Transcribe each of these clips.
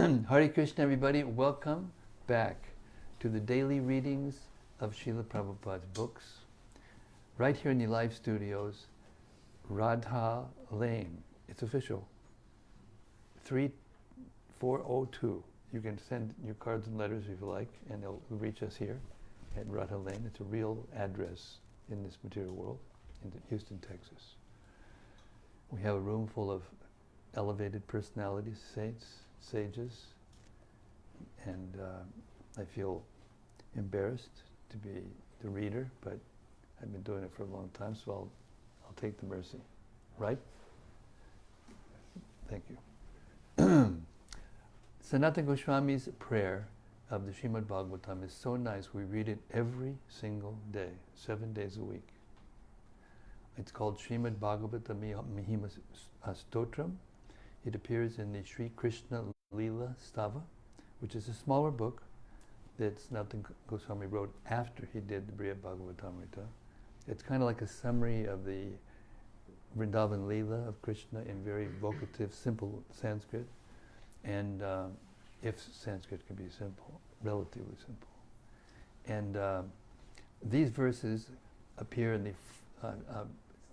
Hare Krishna, everybody. Welcome back to the daily readings of Srila Prabhupada's books. Right here in the live studios, Radha Lane. It's official. 3402. You can send your cards and letters if you like, and they'll reach us here at Radha Lane. It's a real address in this material world, in Houston, Texas. We have a room full of elevated personalities, saints, sages, and I feel embarrassed to be the reader, but I've been doing it for a long time, so I'll take the mercy. Right? Thank you. Sanatana Goswami's prayer of the Srimad-Bhagavatam is so nice. We read it every single day, 7 days a week. It's called Srimad-Bhagavatam Mahima Stotram. It appears in the Sri Krishna Leela Stava, which is a smaller book that Sanatana Goswami wrote after he did the Brihad Bhagavatamrita. It's kind of like a summary of the Vrindavan Leela of Krishna in very vocative, simple Sanskrit. And if Sanskrit can be simple, relatively simple. And these verses appear in the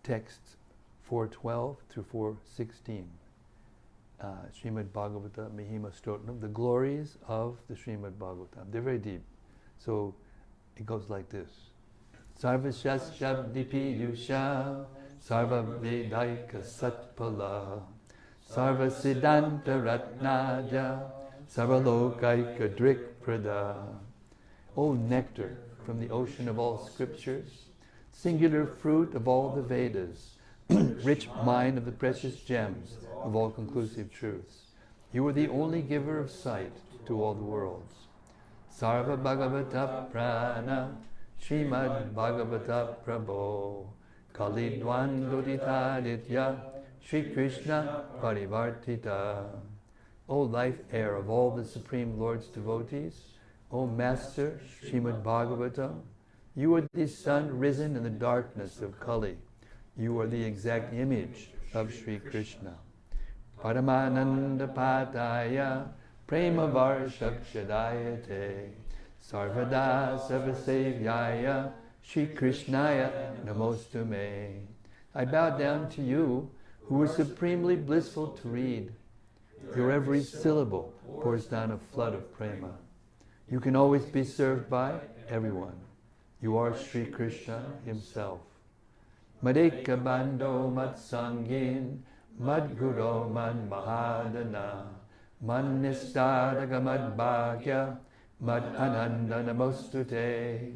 texts 412 through 416. Srimad Bhagavata Mahima Stotram, the glories of the Srimad Bhagavatam. They're very deep. So it goes like this. Sarva Shashabdipi Yusha, Sarva Vedaika Satpala, Sarva Siddhanta Ratnaja, Sarva Lokaika Drik Prada. O nectar from the ocean of all scriptures, singular fruit of all the Vedas, rich mine of the precious gems of all conclusive truths. You are the only giver of sight to all the worlds. Sarva Bhagavata Prana, Srimad Bhagavata Prabho, Kalidwan Doditaditya, Shri Krishna Parivartita. O life air of all the Supreme Lord's devotees, O Master Srimad Bhagavatam, you are the sun risen in the darkness of Kali. You are the exact image of Sri Krishna. Paramananda Pataya, Prema Varshakshadayate, Sarvada Sarvasevyaya, Shri Krishnaya Namostume. I bow down to you, who are supremely blissful to read. Your every syllable pours down a flood of prema. You can always be served by everyone. You are Sri Krishna himself. Madeka Bando Matsangin, Madguro Man Mahadana, Man Nistadaga Mad Bhagya, Mad Ananda Namostute.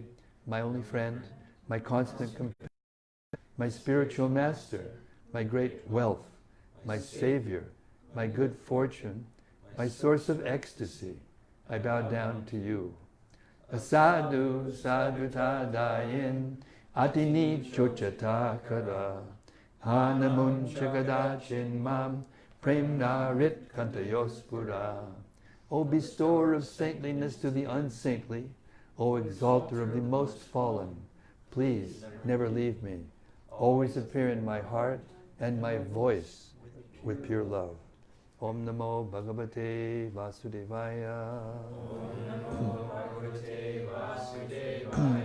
My only friend, my constant companion, my spiritual master, my great wealth, my savior, my good fortune, my source of ecstasy, I bow down to you. Asadu sadhutadayin, Atini chochata kara, Hanamun chagadachin mam, Premnarit kantayospura. O bestower of saintliness to the unsaintly, O exalter of the most fallen, please never leave me. Always appear in my heart and my voice with pure love. Om Namo Bhagavate Vasudevaya.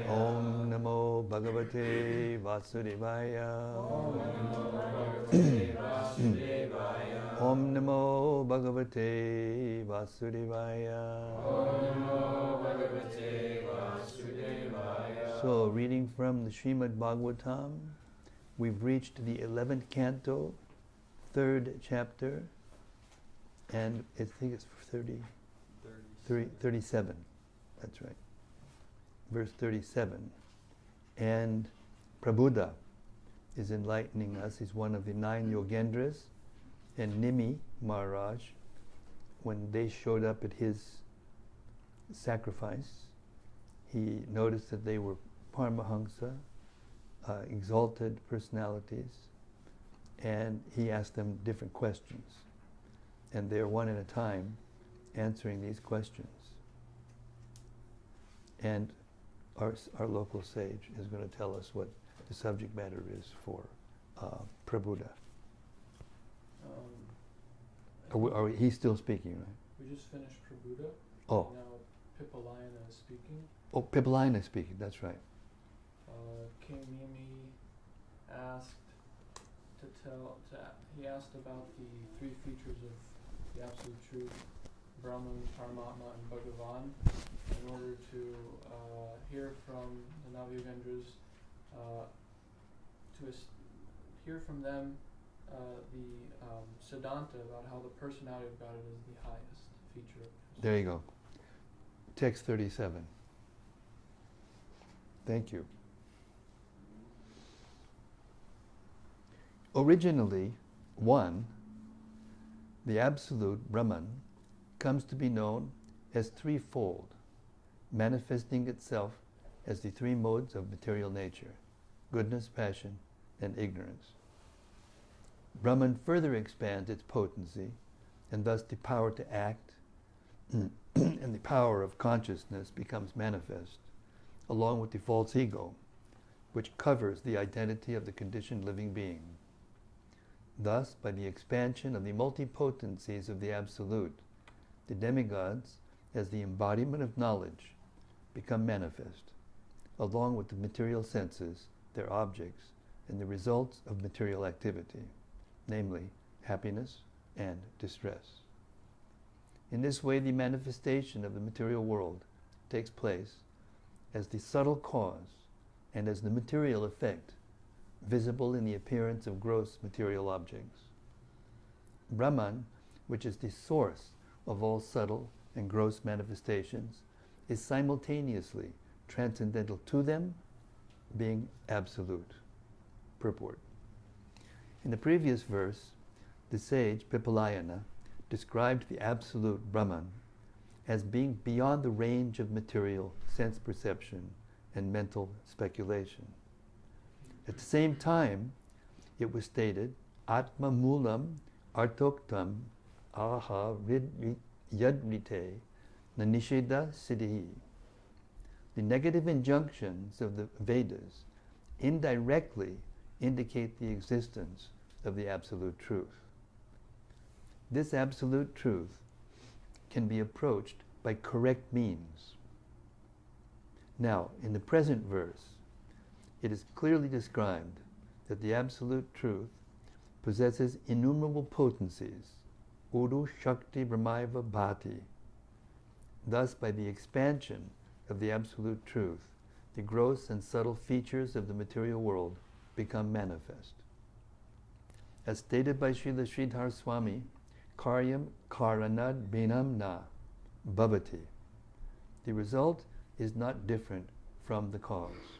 Om Namo Bhagavate Vasudevaya. Om Namo Bhagavate Vasudevaya. So, reading from the Srimad Bhagavatam, we've reached the 11th canto, 3rd chapter, and I think it's 37. That's right. Verse 37. And Prabhupada is enlightening us. He's one of the 9 Yogendras. And Nimi Maharaj, when they showed up at his sacrifice, he noticed that they were Paramahamsa, exalted personalities, and he asked them different questions. And they're one at a time answering these questions. And our local sage is going to tell us what the subject matter is for Prabhupada. He's still speaking, right? We We just finished Prabhupada. Oh. Now Pipalayana is speaking. Oh, Pipalayana is speaking, that's right. King Mimi asked he asked about the three features of the Absolute Truth, Brahman, Paramatma, and Bhagavan, in order to hear from the Navyogendras, hear from them the Siddhanta about how the personality of God is the highest feature of His. There you go. Text 37. Thank you. Originally, one, the absolute Brahman, comes to be known as threefold, manifesting itself as the three modes of material nature: goodness, passion, and ignorance. Brahman further expands its potency, and thus the power to act and the power of consciousness becomes manifest, along with the false ego, which covers the identity of the conditioned living being. Thus, by the expansion of the multipotencies of the Absolute, the demigods, as the embodiment of knowledge, become manifest, along with the material senses, their objects, and the results of material activity, namely happiness and distress. In this way, the manifestation of the material world takes place as the subtle cause and as the material effect, visible in the appearance of gross material objects. Brahman, which is the source of all subtle and gross manifestations, is simultaneously transcendental to them, being absolute. Purport. In the previous verse, the sage Pipalayana described the absolute Brahman as being beyond the range of material sense perception and mental speculation. At the same time, it was stated, Atma Mulam Artoktam Aha Yadrite Nanisheda Siddhi. The negative injunctions of the Vedas indirectly indicate the existence of the Absolute Truth. This Absolute Truth can be approached by correct means. Now, in the present verse, it is clearly described that the Absolute Truth possesses innumerable potencies, Uru Shakti Brahmaiva Bhati. Thus, by the expansion of the Absolute Truth, the gross and subtle features of the material world become manifest. As stated by Srila Sridhar Swami, Karyam Karanad Binam Na Bhavati. The result is not different from the cause.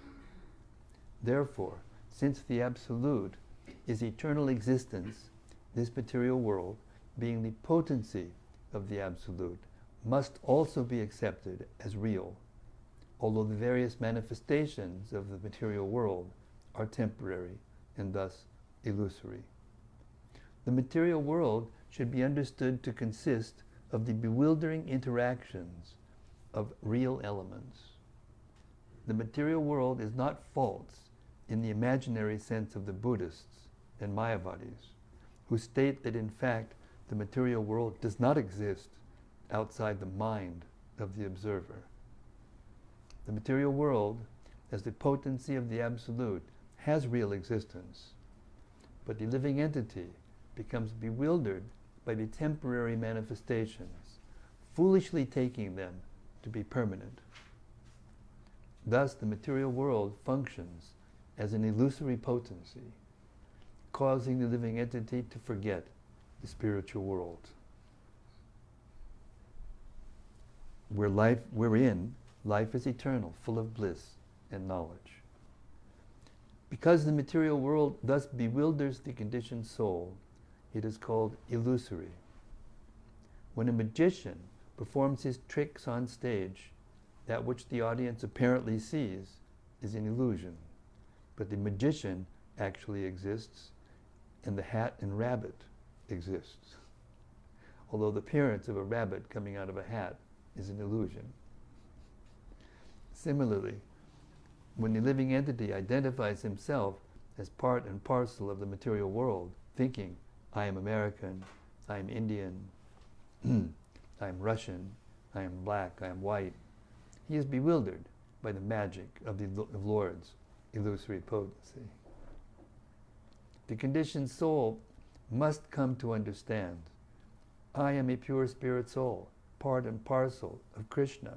Therefore, since the Absolute is eternal existence, this material world, being the potency of the Absolute, must also be accepted as real, although the various manifestations of the material world are temporary and thus illusory. The material world should be understood to consist of the bewildering interactions of real elements. The material world is not false in the imaginary sense of the Buddhists and Mayavadis, who state that in fact the material world does not exist outside the mind of the observer. The material world, as the potency of the Absolute, has real existence, but the living entity becomes bewildered by the temporary manifestations, foolishly taking them to be permanent. Thus, the material world functions as an illusory potency, causing the living entity to forget the spiritual world. Wherein life is eternal, full of bliss and knowledge. Because the material world thus bewilders the conditioned soul, it is called illusory. When a magician performs his tricks on stage, that which the audience apparently sees is an illusion, but the magician actually exists, and the hat and rabbit exists, although the appearance of a rabbit coming out of a hat is an illusion. Similarly, when the living entity identifies himself as part and parcel of the material world, thinking, I am American, I am Indian, I am Russian, I am black, I am white. He is bewildered by the magic of the Lord's illusory potency. The conditioned soul must come to understand, I am a pure spirit soul, part and parcel of Krishna.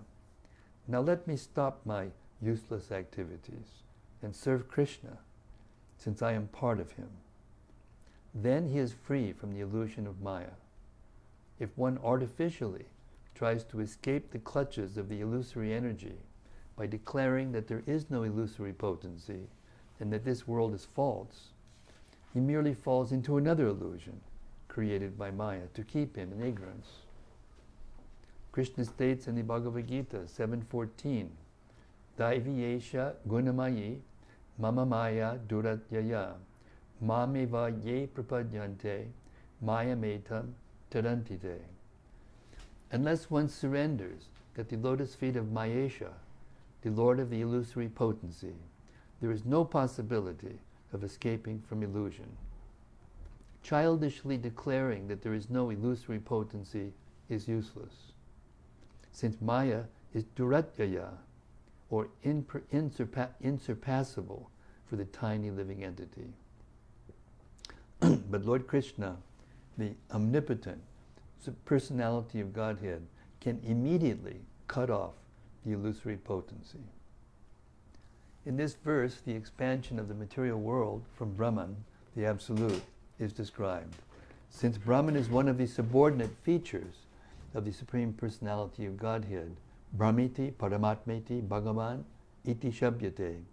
Now let me stop my useless activities and serve Krishna, since I am part of him. Then he is free from the illusion of Maya. If one artificially tries to escape the clutches of the illusory energy by declaring that there is no illusory potency and that this world is false, he merely falls into another illusion created by Maya to keep him in ignorance. Krishna states in the Bhagavad Gita 7:14, Daiviyesha gunamayi mama maya duratyaya mameva ye prapadyante maya metam tarantite. Unless one surrenders at the lotus feet of Mayesha, the Lord of the illusory potency, there is no possibility of escaping from illusion. Childishly declaring that there is no illusory potency is useless, since Maya is duratyaya, or insurpassable for the tiny living entity. But Lord Krishna, the omnipotent personality of Godhead, can immediately cut off the illusory potency. In this verse, the expansion of the material world from Brahman, the Absolute, is described. Since Brahman is one of the subordinate features of the Supreme Personality of Godhead, Brahmiti Paramatmeti Bhagavan Iti Shabdyate.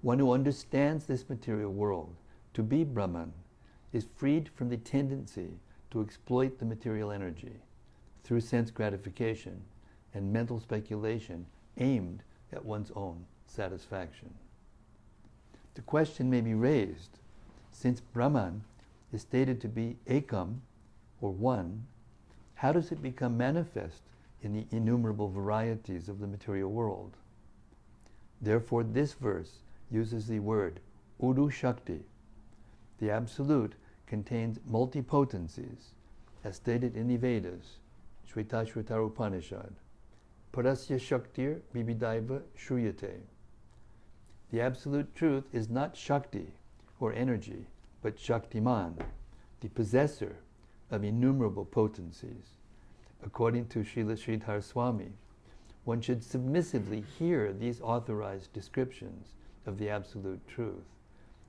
One who understands this material world to be Brahman is freed from the tendency to exploit the material energy through sense gratification and mental speculation aimed at one's own satisfaction. The question may be raised, since Brahman is stated to be ekam, or one, how does it become manifest in the innumerable varieties of the material world? Therefore, this verse uses the word Uru Shakti. The Absolute contains multipotencies, as stated in the Vedas, Shvetashvatara Upanishad. Parasya Shaktir Bibidaiva Shruyate. The Absolute Truth is not Shakti, or energy, but Shaktiman, the possessor of innumerable potencies. According to Srila Sridhar Swami, one should submissively hear these authorized descriptions of the Absolute Truth,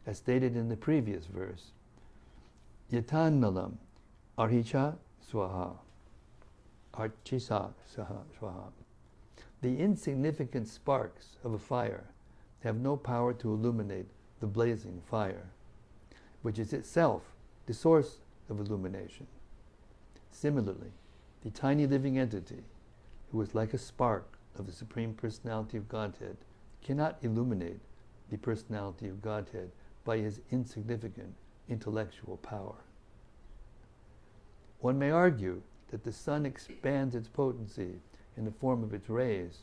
as stated in the previous verse. Yatanmalam Arhicha Swaha. Archisa Swaha. The insignificant sparks of a fire have no power to illuminate the blazing fire, which is itself the source of illumination. Similarly, the tiny living entity, who is like a spark of the Supreme Personality of Godhead, cannot illuminate the Personality of Godhead by his insignificant intellectual power. One may argue that the sun expands its potency in the form of its rays,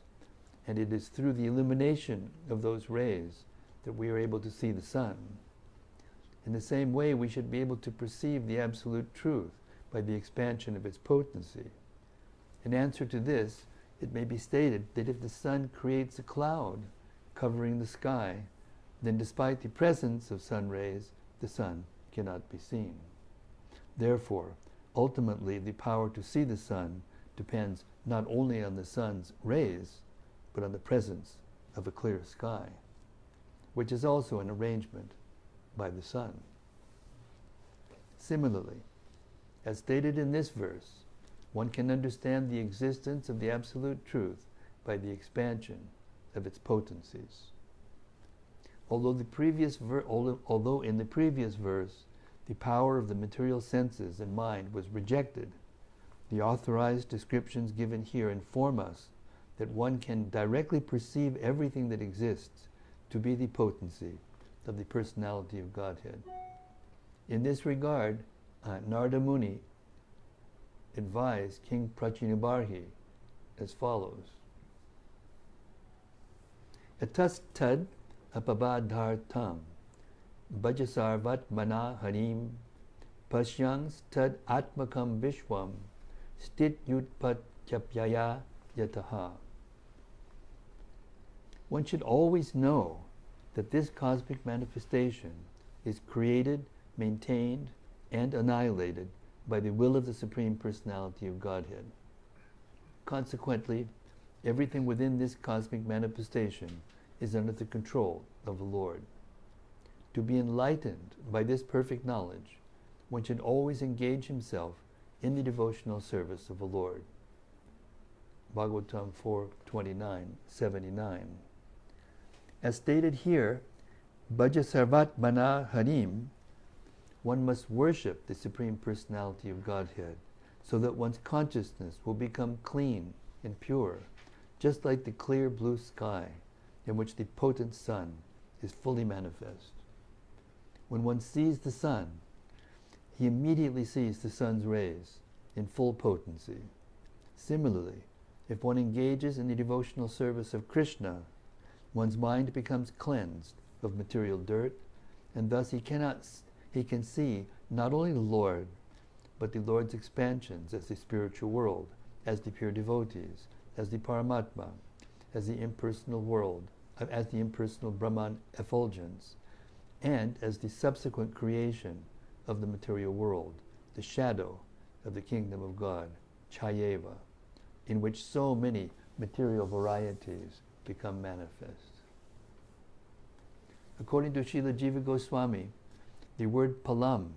and it is through the illumination of those rays that we are able to see the sun. In the same way, we should be able to perceive the Absolute Truth by the expansion of its potency. In answer to this, it may be stated that if the sun creates a cloud covering the sky, then despite the presence of sun rays, the sun cannot be seen. Therefore, ultimately, the power to see the sun depends not only on the sun's rays, but on the presence of a clear sky, which is also an arrangement by the sun. Similarly, as stated in this verse, one can understand the existence of the Absolute Truth by the expansion of its potencies. Although in the previous verse the power of the material senses and mind was rejected, the authorized descriptions given here inform us that one can directly perceive everything that exists to be the potency of the Personality of Godhead. In this regard, Narada Muni advised King Prachinabarhi as follows. Etas tad apabadhartam bhajasarvat mana harim pasyangs tad atmakam vishwam stit yutpatyapyaya yataha. One should always know that this cosmic manifestation is created, maintained, and annihilated by the will of the Supreme Personality of Godhead. Consequently, everything within this cosmic manifestation is under the control of the Lord. To be enlightened by this perfect knowledge, one should always engage himself in the devotional service of the Lord. Bhagavatam 4:29-79. As stated here, Bhaja Sarvatmana Harim, one must worship the Supreme Personality of Godhead so that one's consciousness will become clean and pure, just like the clear blue sky in which the potent sun is fully manifest. When one sees the sun, he immediately sees the sun's rays in full potency. Similarly, if one engages in the devotional service of Krishna, one's mind becomes cleansed of material dirt, and thus he can see not only the Lord, but the Lord's expansions as the spiritual world, as the pure devotees, as the Paramatma, as the impersonal world, as the impersonal Brahman effulgence, and as the subsequent creation of the material world, the shadow of the kingdom of God, Chayeva, in which so many material varieties become manifest. According to Srila Jiva Goswami, the word palam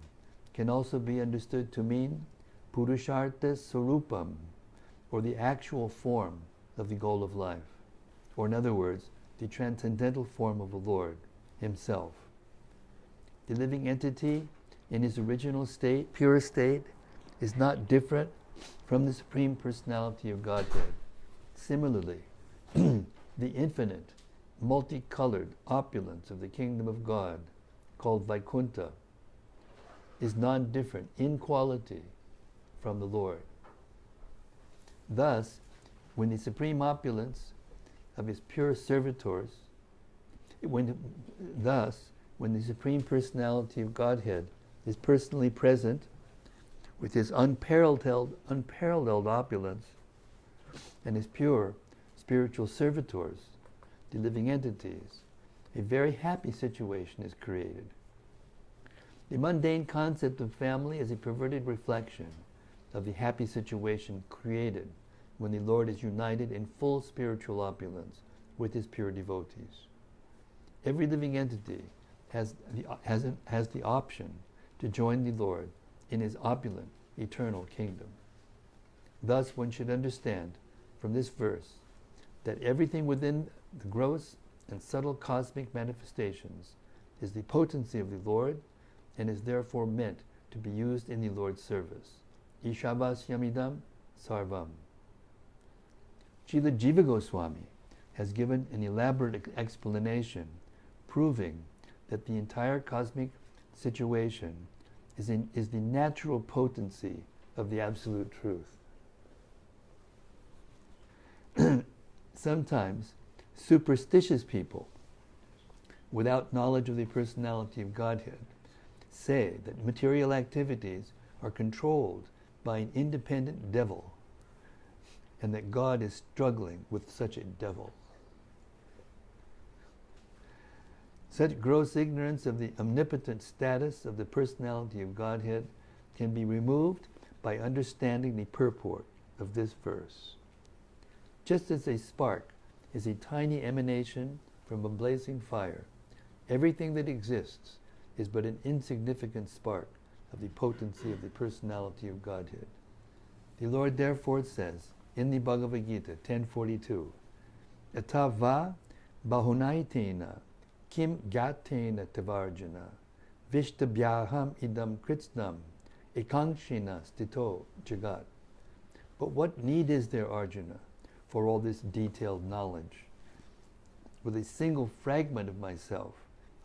can also be understood to mean Purushartha Sarupam, or the actual form of the goal of life, or in other words, the transcendental form of the Lord Himself. The living entity in his original state, pure state, is not different from the Supreme Personality of Godhead. Similarly, the infinite, multicolored opulence of the kingdom of God, called Vaikuntha, is non-different in quality from the Lord. Thus, when the supreme opulence of his pure servitors, when the Supreme Personality of Godhead is personally present with his unparalleled opulence and his pure spiritual servitors, the living entities, a very happy situation is created. The mundane concept of family is a perverted reflection of the happy situation created when the Lord is united in full spiritual opulence with his pure devotees. Every living entity has the option to join the Lord in his opulent eternal kingdom. Thus one should understand from this verse that everything within the gross and subtle cosmic manifestations is the potency of the Lord and is therefore meant to be used in the Lord's service. Ishabhasyamidam sarvam. Srila Jiva Goswami has given an elaborate explanation proving that the entire cosmic situation is the natural potency of the Absolute Truth. Sometimes superstitious people, without knowledge of the personality of Godhead, say that material activities are controlled by an independent devil and that God is struggling with such a devil. Such gross ignorance of the omnipotent status of the personality of Godhead can be removed by understanding the purport of this verse. Just as a spark is a tiny emanation from a blazing fire, everything that exists is but an insignificant spark of the potency of the personality of Godhead. The Lord therefore says in the Bhagavad Gita 10:42, Atava bahunaitena kim gyatena tavarjana vishtabhyaham idam kritsnam ekankshina stito jagat. But what need is there, Arjuna, for all this detailed knowledge? With a single fragment of myself,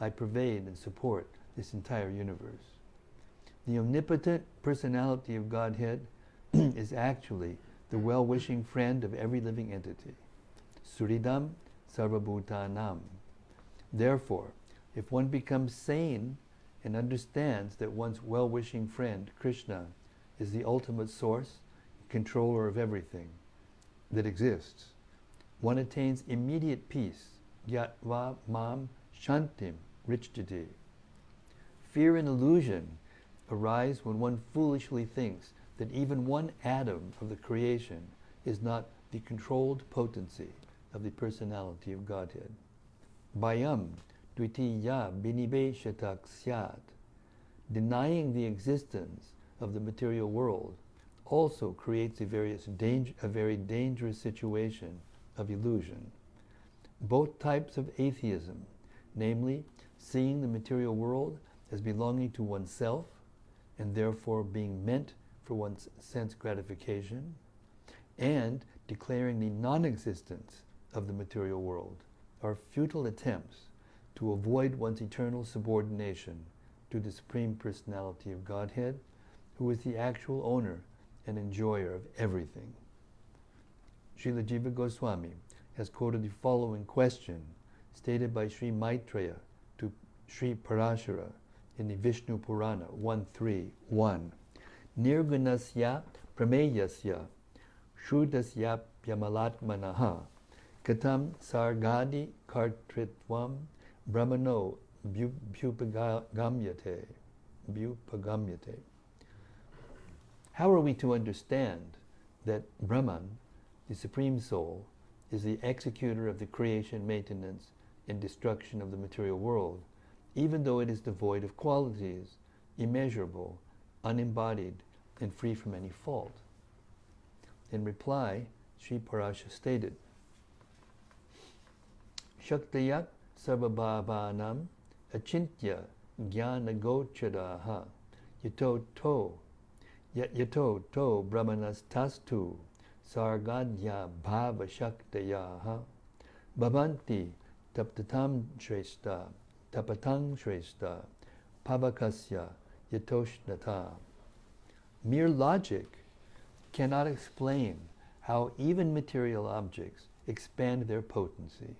I pervade and support this entire universe. The omnipotent personality of Godhead is actually the well-wishing friend of every living entity. Suridam sarvabhutanam. Therefore, if one becomes sane and understands that one's well-wishing friend, Krishna, is the ultimate source, controller of everything that exists, one attains immediate peace. Yatva mam shantim richjati. Fear and illusion arise when one foolishly thinks that even one atom of the creation is not the controlled potency of the personality of Godhead. Bhayam dvitiya binibeshatak syat. Denying the existence of the material world also creates a very dangerous situation of illusion. Both types of atheism, namely seeing the material world as belonging to oneself and therefore being meant for one's sense gratification, and declaring the non-existence of the material world, are futile attempts to avoid one's eternal subordination to the Supreme Personality of Godhead, who is the actual owner and enjoyer of everything. Srila Jiva Goswami has quoted the following question stated by Sri Maitreya to Sri Parashara in the Vishnu Purana 1.3.1. Nirgunasya prameyasya shrudasya pyamalatmanaha katam sargadi kartritvam brahmano bhupagamyate. How are we to understand that Brahman, the Supreme Soul, is the executor of the creation, maintenance, and destruction of the material world, even though it is devoid of qualities, immeasurable, unembodied, and free from any fault? In reply, Sri Parasha stated, Shaktayak sarvabhavanam achintya jnanagocharaha yato to brahmanastastu sargadya bhava shaktayaha bhavanti tapatang shrestha pavakasya yatoshnata. Mere logic cannot explain how even material objects expand their potency.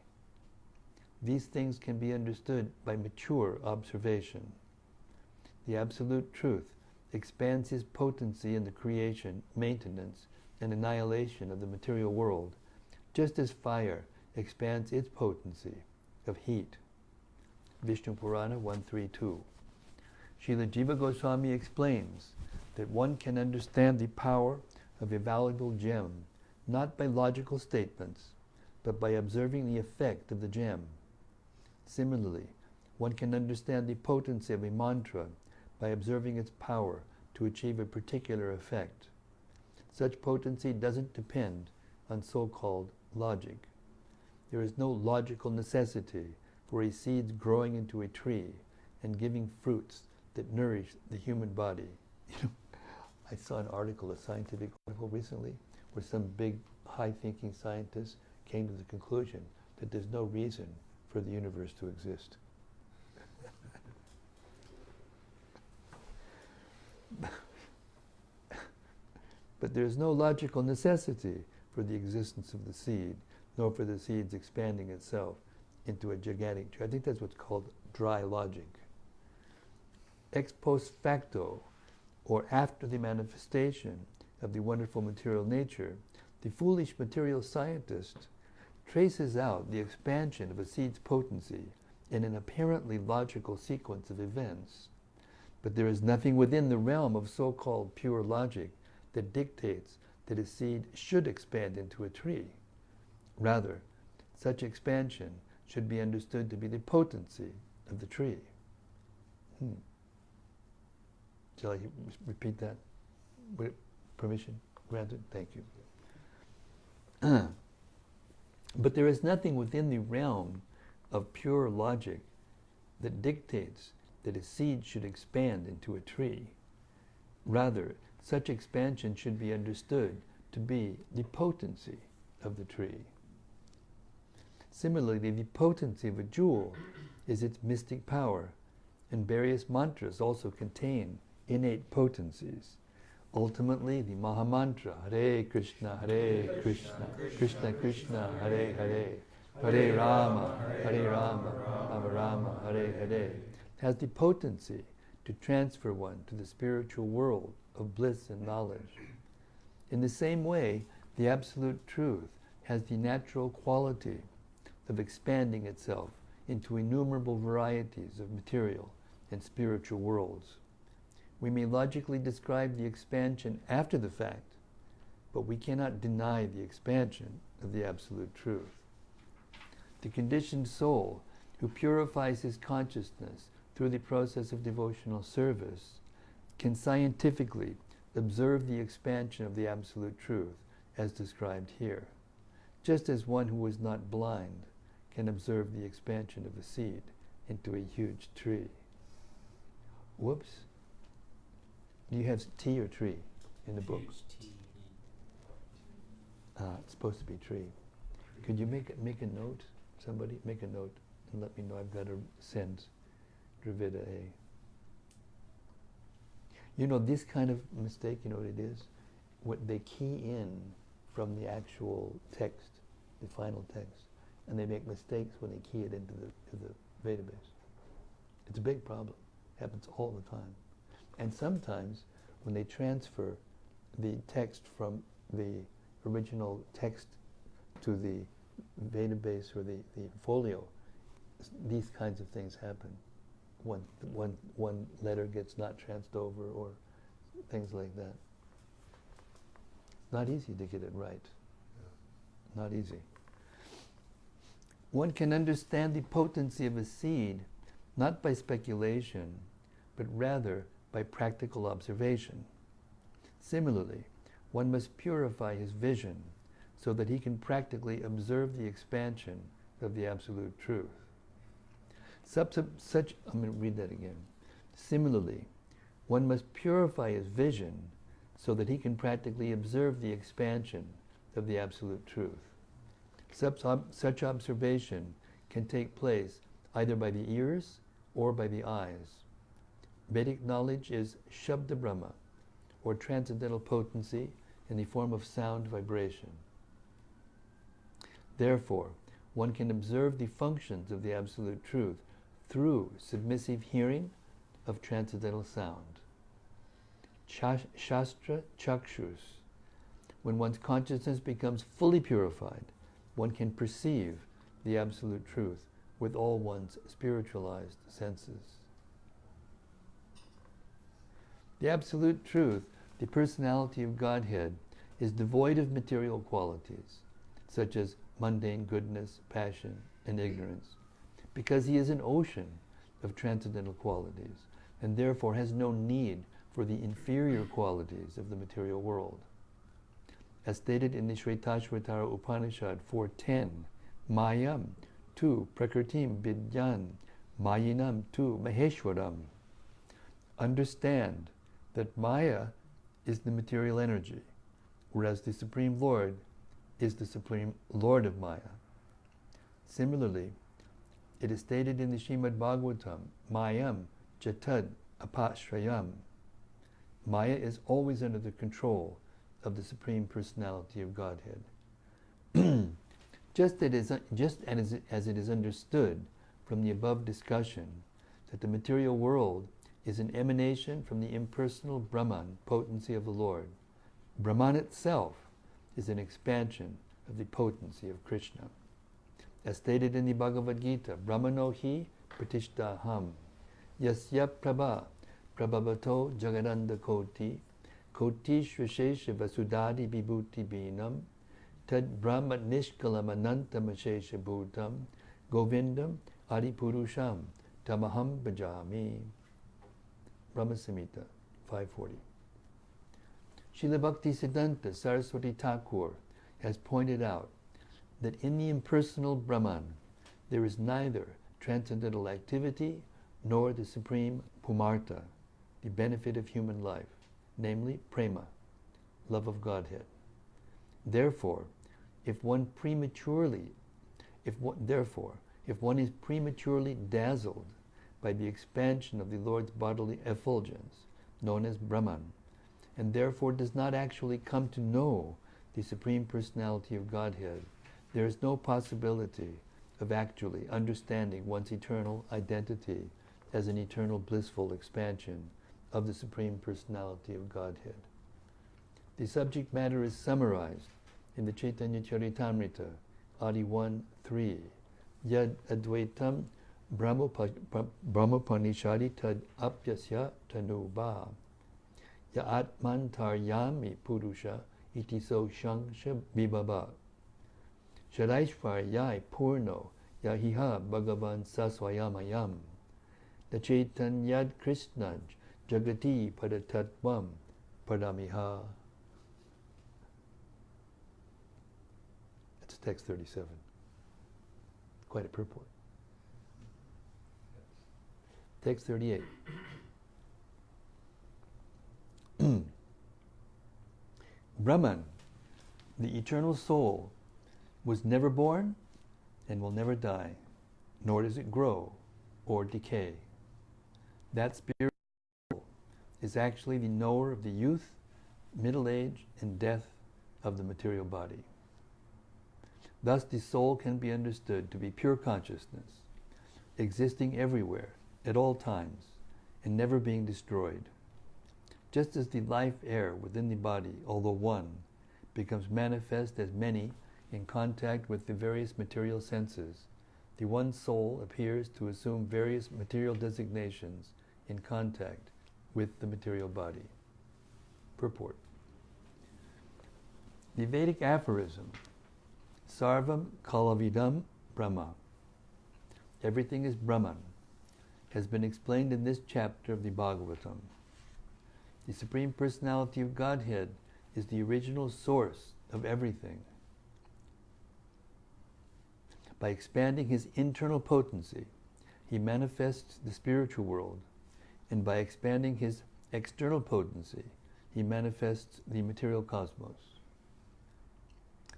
These things can be understood by mature observation. The Absolute Truth expands his potency in the creation, maintenance, and annihilation of the material world, just as fire expands its potency of heat. Vishnu Purana 1.3.2. Srila Jiva Goswami explains that one can understand the power of a valuable gem not by logical statements, but by observing the effect of the gem. Similarly, one can understand the potency of a mantra by observing its power to achieve a particular effect. Such potency doesn't depend on so-called logic. There is no logical necessity for a seed growing into a tree and giving fruits that nourish the human body. I saw an article, a scientific article recently, where some big, high-thinking scientists came to the conclusion that there's no reason for the universe to exist. But there is no logical necessity for the existence of the seed, nor for the seed's expanding itself into a gigantic tree. I think that's what's called dry logic. Ex post facto, or after the manifestation of the wonderful material nature, the foolish material scientist traces out the expansion of a seed's potency in an apparently logical sequence of events. But there is nothing within the realm of so-called pure logic that dictates that a seed should expand into a tree. Rather, such expansion should be understood to be the potency of the tree. Shall I repeat that? With permission granted? Thank you. But there is nothing within the realm of pure logic that dictates that a seed should expand into a tree. Rather, such expansion should be understood to be the potency of the tree. Similarly, the potency of a jewel is its mystic power, and various mantras also contain innate potencies. Ultimately, the Mahamantra, Hare Krishna, Krishna Krishna, Hare Hare, Hare Rama, Rama Rama, Hare Hare, has the potency to transfer one to the spiritual world of bliss and knowledge. In the same way, the Absolute Truth has the natural quality of expanding itself into innumerable varieties of material and spiritual worlds. We may logically describe the expansion after the fact, but we cannot deny the expansion of the Absolute Truth. The conditioned soul who purifies his consciousness through the process of devotional service can scientifically observe the expansion of the Absolute Truth as described here, just as one who is not blind can observe the expansion of a seed into a huge tree. Whoops. Do you have tea or tree in the book? It's supposed to be tree. Could you make a note? Somebody make a note and let me know. I've got to send Dravida a. You know, this kind of mistake, you know what it is? What they key in from the actual text, the final text, and they make mistakes when they key it into the database. It's a big problem. Happens all the time. And sometimes when they transfer the text from the original text to the database or the folio, these kinds of things happen. One letter gets not transferred over or things like that. It's not easy to get it right. Not easy. One can understand the potency of a seed not by speculation, but rather by practical observation. Similarly, one must purify his vision so that he can practically observe the expansion of the Absolute Truth. I'm going to read that again. Similarly, one must purify his vision so that he can practically observe the expansion of the Absolute Truth. Such observation can take place either by the ears or by the eyes. Vedic knowledge is Shabda Brahma, or transcendental potency in the form of sound vibration. Therefore, one can observe the functions of the Absolute Truth through submissive hearing of transcendental sound. Shastra Chakshus. When one's consciousness becomes fully purified, one can perceive the Absolute Truth with all one's spiritualized senses. The Absolute Truth, the personality of Godhead, is devoid of material qualities, such as mundane goodness, passion, and ignorance, because he is an ocean of transcendental qualities, and therefore has no need for the inferior qualities of the material world. As stated in the Shvetashvatara Upanishad 4.10, Mayam tu prakritim vidyan, mayinam tu maheshwaram. Understand that Maya is the material energy, whereas the Supreme Lord is the Supreme Lord of Maya. Similarly, it is stated in the Srimad-Bhagavatam, Mayam jatad apashrayam. Maya is always under the control of the Supreme Personality of Godhead. Just as it is understood from the above discussion that the material world is an emanation from the impersonal Brahman, potency of the Lord, Brahman itself is an expansion of the potency of Krishna. As stated in the Bhagavad Gita, Brahmano hi pratishtaham, yasya prabha prabhavato jagadanda koti, koti shvashesha vasudadi vibhuti binam, tad brahma nishkalam anantam ashesha bhutam, govindam adipurusham tamaham bhajami. Brahma Samhita 540. Srila Bhaktisiddhanta Saraswati Thakur has pointed out that in the impersonal Brahman there is neither transcendental activity nor the supreme pumartha, the benefit of human life, namely prema, love of Godhead. Therefore, if one is prematurely dazzled by the expansion of the Lord's bodily effulgence, known as Brahman, and therefore does not actually come to know the Supreme Personality of Godhead, there is no possibility of actually understanding one's eternal identity as an eternal blissful expansion of the Supreme Personality of Godhead. The subject matter is summarized in the Chaitanya Charitamrita, Adi 1:3. Yad Advaitam Brahmapanishadi Tad Apyasya Tanuba Ya Atmantaryami Purusha Itiso Shangsha Bibaba Shadaishvaryai Purno Yahiha Bhagavan Saswayamayam The Chaitanyad Krishnaj Jagati Padatatvam Padamiha. That's text 37. Quite a purport. Text 38. Brahman, the eternal soul, was never born and will never die, nor does it grow or decay. That spirit is actually the knower of the youth, middle age, and death of the material body. Thus the soul can be understood to be pure consciousness, existing everywhere, at all times, and never being destroyed. Just as the life air within the body, although one, becomes manifest as many in contact with the various material senses, the one soul appears to assume various material designations in contact with the material body. Purport. The Vedic aphorism, Sarvam Kalavidam Brahma, everything is Brahman, has been explained in this chapter of the Bhagavatam. The Supreme Personality of Godhead is the original source of everything. By expanding his internal potency, he manifests the spiritual world, and by expanding his external potency, he manifests the material cosmos.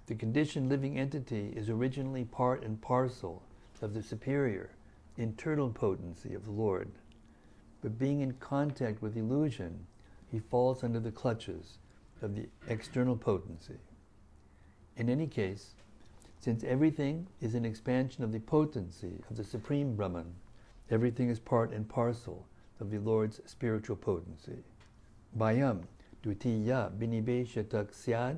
The conditioned living entity is originally part and parcel of the superior, internal potency of the Lord, but being in contact with illusion, he falls under the clutches of the external potency. In any case, since everything is an expansion of the potency of the Supreme Brahman, everything is part and parcel of the Lord's spiritual potency. Bhayam dutiya binibeshatak syad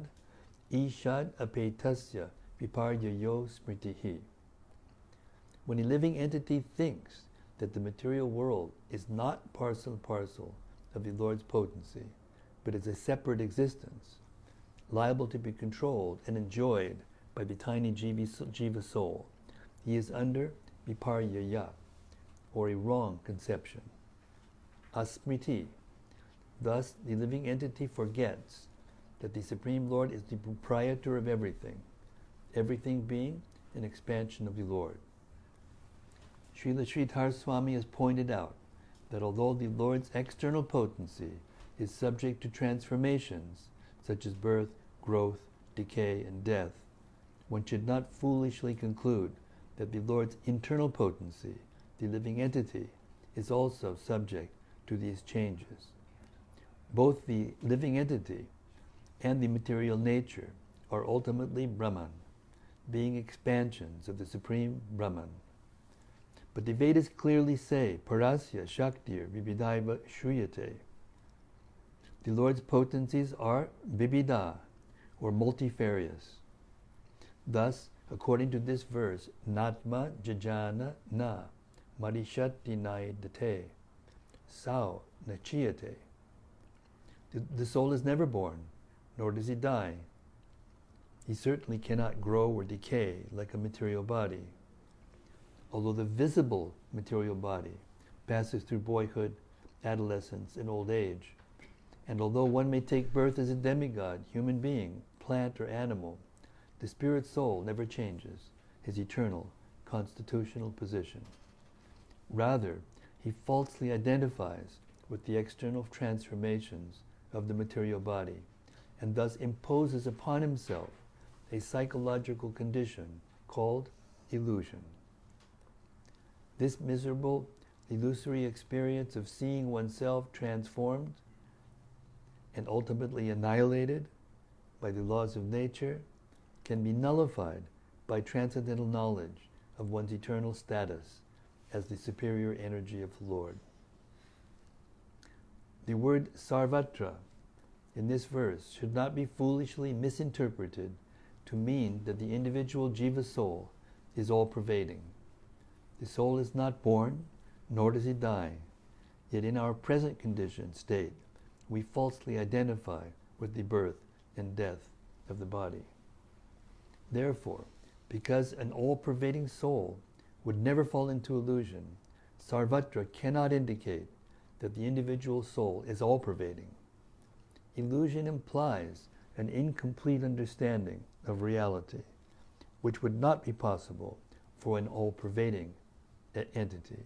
ishad apetasya viparyayo smritihi. When a living entity thinks that the material world is not parcel and parcel of the Lord's potency, but is a separate existence, liable to be controlled and enjoyed by the tiny jiva soul, he is under viparyaya, or a wrong conception. Asmriti. Thus, the living entity forgets that the Supreme Lord is the proprietor of everything, everything being an expansion of the Lord. Srila Sridhar Swami has pointed out that although the Lord's external potency is subject to transformations, such as birth, growth, decay, and death, one should not foolishly conclude that the Lord's internal potency, the living entity, is also subject to these changes. Both the living entity and the material nature are ultimately Brahman, being expansions of the Supreme Brahman. But the Vedas clearly say, Parasya Shaktir Vibhidaiva Shruyate. The Lord's potencies are Vibhida, or multifarious. Thus, according to this verse, Natma Jajana Na Marishati Naidate Sao Nachiyate. The soul is never born, nor does he die. He certainly cannot grow or decay like a material body. Although the visible material body passes through boyhood, adolescence, and old age, and although one may take birth as a demigod, human being, plant, or animal, the spirit soul never changes his eternal constitutional position. Rather, he falsely identifies with the external transformations of the material body, and thus imposes upon himself a psychological condition called illusion. This miserable, illusory experience of seeing oneself transformed and ultimately annihilated by the laws of nature can be nullified by transcendental knowledge of one's eternal status as the superior energy of the Lord. The word sarvatra in this verse should not be foolishly misinterpreted to mean that the individual jiva soul is all-pervading. The soul is not born, nor does it die. Yet in our present condition state, we falsely identify with the birth and death of the body. Therefore, because an all-pervading soul would never fall into illusion, sarvatra cannot indicate that the individual soul is all-pervading. Illusion implies an incomplete understanding of reality, which would not be possible for an all-pervading entity.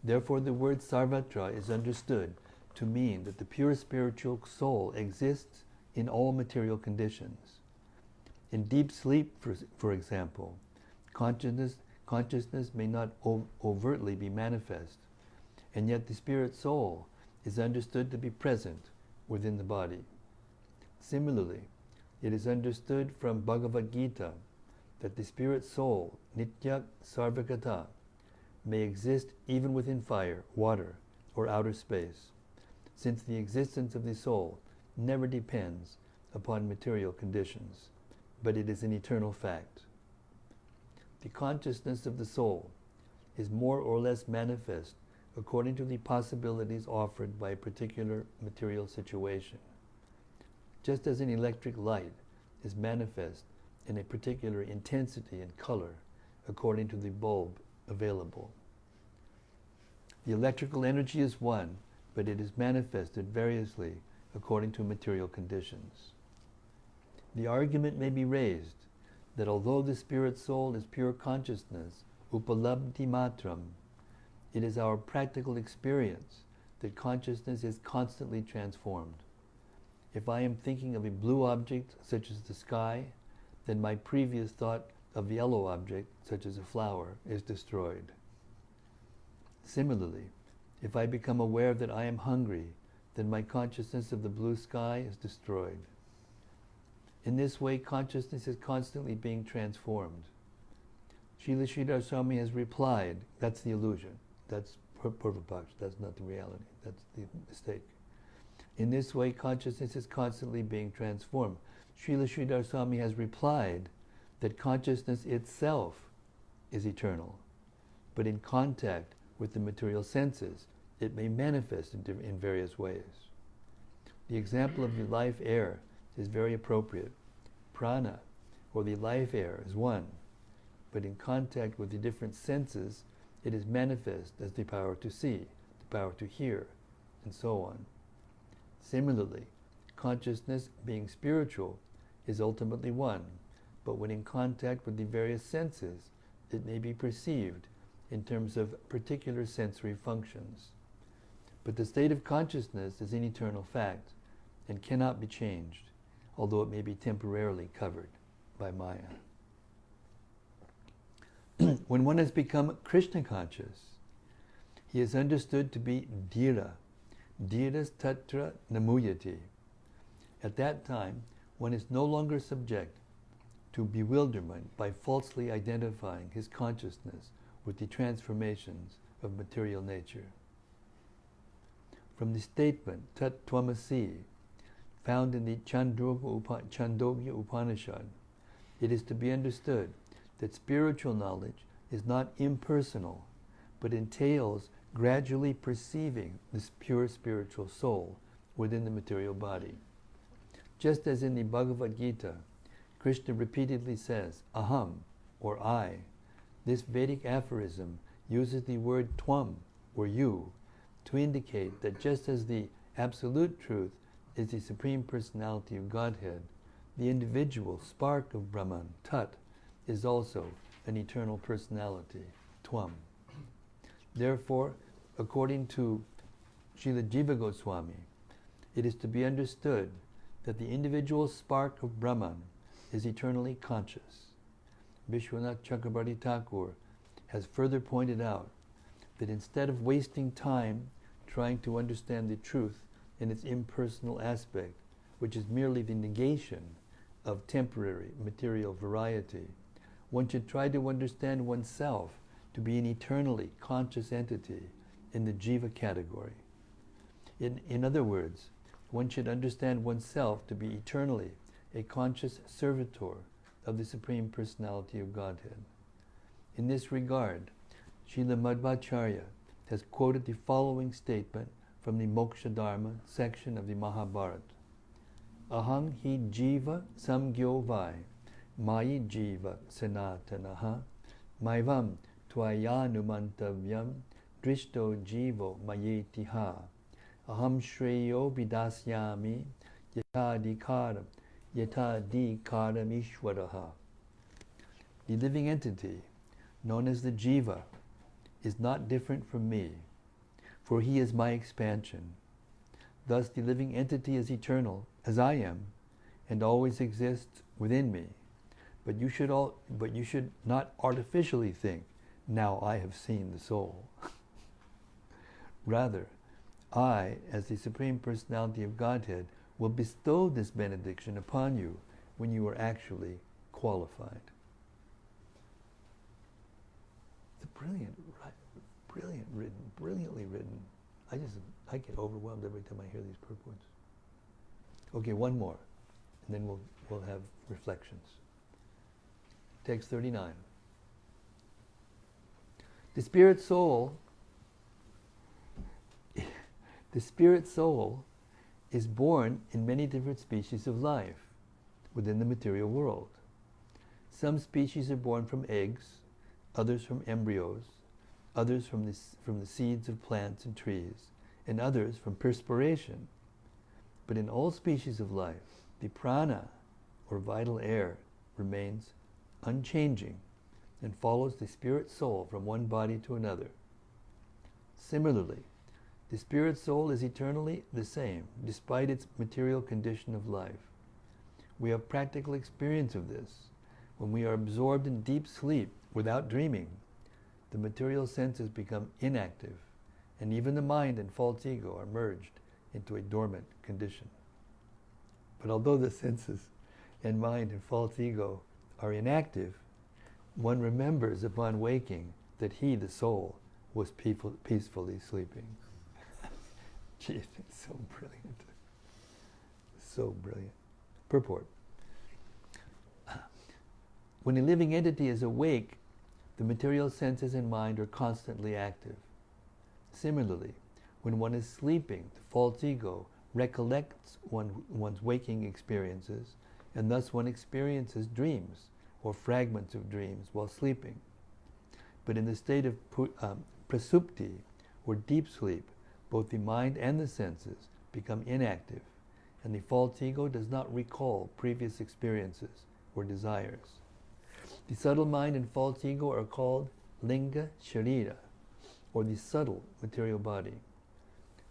Therefore, the word sarvatra is understood to mean that the pure spiritual soul exists in all material conditions. In deep sleep, for example, consciousness may not overtly be manifest, and yet the spirit soul is understood to be present within the body. Similarly, it is understood from Bhagavad Gita that the spirit soul, nitya sarvagata, may exist even within fire, water, or outer space, since the existence of the soul never depends upon material conditions, but it is an eternal fact. The consciousness of the soul is more or less manifest according to the possibilities offered by a particular material situation. Just as an electric light is manifest in a particular intensity and color according to the bulb available. The electrical energy is one, but it is manifested variously according to material conditions. The argument may be raised that although the spirit soul is pure consciousness, upalabdhi matram, it is our practical experience that consciousness is constantly transformed. If I am thinking of a blue object, such as the sky, then my previous thought of the yellow object, such as a flower, is destroyed. Similarly, if I become aware that I am hungry, then my consciousness of the blue sky is destroyed. In this way, consciousness is constantly being transformed. Srila Sridhar Swami has replied, that's the illusion, that's Purvapaksh, that's not the reality, that's the mistake. In this way, consciousness is constantly being transformed. Srila Sridhar Swami has replied that consciousness itself is eternal, but in contact with the material senses, it may manifest in various ways. The example of the life air is very appropriate. Prana, or the life air, is one, but in contact with the different senses, it is manifest as the power to see, the power to hear, and so on. Similarly, consciousness, being spiritual, is ultimately one, but when in contact with the various senses, it may be perceived in terms of particular sensory functions. But the state of consciousness is an eternal fact and cannot be changed, although it may be temporarily covered by Maya. When one has become Krishna conscious, he is understood to be dhira. Dhiras tatra namuyati. At that time, one is no longer subject to bewilderment by falsely identifying his consciousness with the transformations of material nature. From the statement Tat Tvamasi, found in the Chandogya Upanishad, it is to be understood that spiritual knowledge is not impersonal, but entails gradually perceiving this pure spiritual soul within the material body. Just as in the Bhagavad Gita, Krishna repeatedly says, aham, or I. This Vedic aphorism uses the word tvam, or you, to indicate that just as the absolute truth is the Supreme Personality of Godhead, the individual spark of Brahman, Tat, is also an eternal personality, Tvam. Therefore, according to Srila Jiva Goswami, it is to be understood that the individual spark of Brahman is eternally conscious. Vishwanath Chakrabarti Thakur has further pointed out that instead of wasting time trying to understand the truth in its impersonal aspect, which is merely the negation of temporary material variety, one should try to understand oneself to be an eternally conscious entity in the jiva category. In other words, one should understand oneself to be eternally a conscious servitor of the Supreme Personality of Godhead. In this regard, Srila Madhvacharya has quoted the following statement from the Moksha Dharma section of the Mahabharata. Aham hi jiva samgyo vai, mayi jiva sanatanaha, maivam tvayanumantavyam, drishto jivo mayetiha, aham shreyo vidasyami, yatadikaram ishwaraha. The living entity, known as the jiva, is not different from me, for he is my expansion. Thus the living entity is eternal, as I am, and always exists within me. But you should not artificially think, now I have seen the soul. Rather, I, as the Supreme Personality of Godhead, will bestow this benediction upon you when you are actually qualified. It's brilliantly written. I get overwhelmed every time I hear these purports. Okay, one more, and then we'll have reflections. Text 39. The spirit soul is born in many different species of life within the material world. Some species are born from eggs, others from embryos, others from the seeds of plants and trees, and others from perspiration. But in all species of life, the prana, or vital air, remains unchanging and follows the spirit soul from one body to another. Similarly, the spirit soul is eternally the same, despite its material condition of life. We have practical experience of this. When we are absorbed in deep sleep without dreaming, the material senses become inactive, and even the mind and false ego are merged into a dormant condition. But although the senses and mind and false ego are inactive, one remembers upon waking that he, the soul, was peacefully sleeping. Gee, it's so brilliant. So brilliant. Purport. When a living entity is awake, the material senses and mind are constantly active. Similarly, when one is sleeping, the false ego recollects one's waking experiences, and thus one experiences dreams or fragments of dreams while sleeping. But in the state of prasupti, or deep sleep, both the mind and the senses become inactive, and the false ego does not recall previous experiences or desires. The subtle mind and false ego are called linga sharira, or the subtle material body.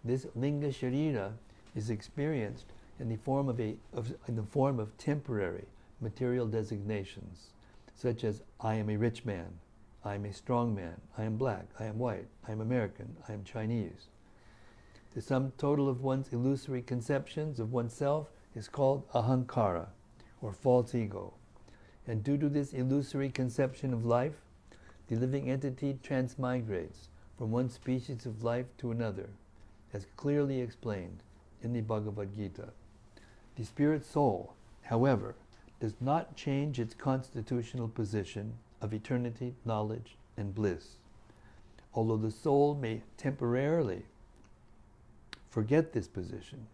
This linga sharira is experienced in the form of temporary material designations, such as I am a rich man, I am a strong man, I am black, I am white, I am American, I am Chinese. The sum total of one's illusory conceptions of oneself is called ahankara, or false ego. And due to this illusory conception of life, the living entity transmigrates from one species of life to another, as clearly explained in the Bhagavad Gita. The spirit soul, however, does not change its constitutional position of eternity, knowledge, and bliss. Although the soul may temporarily forget this position.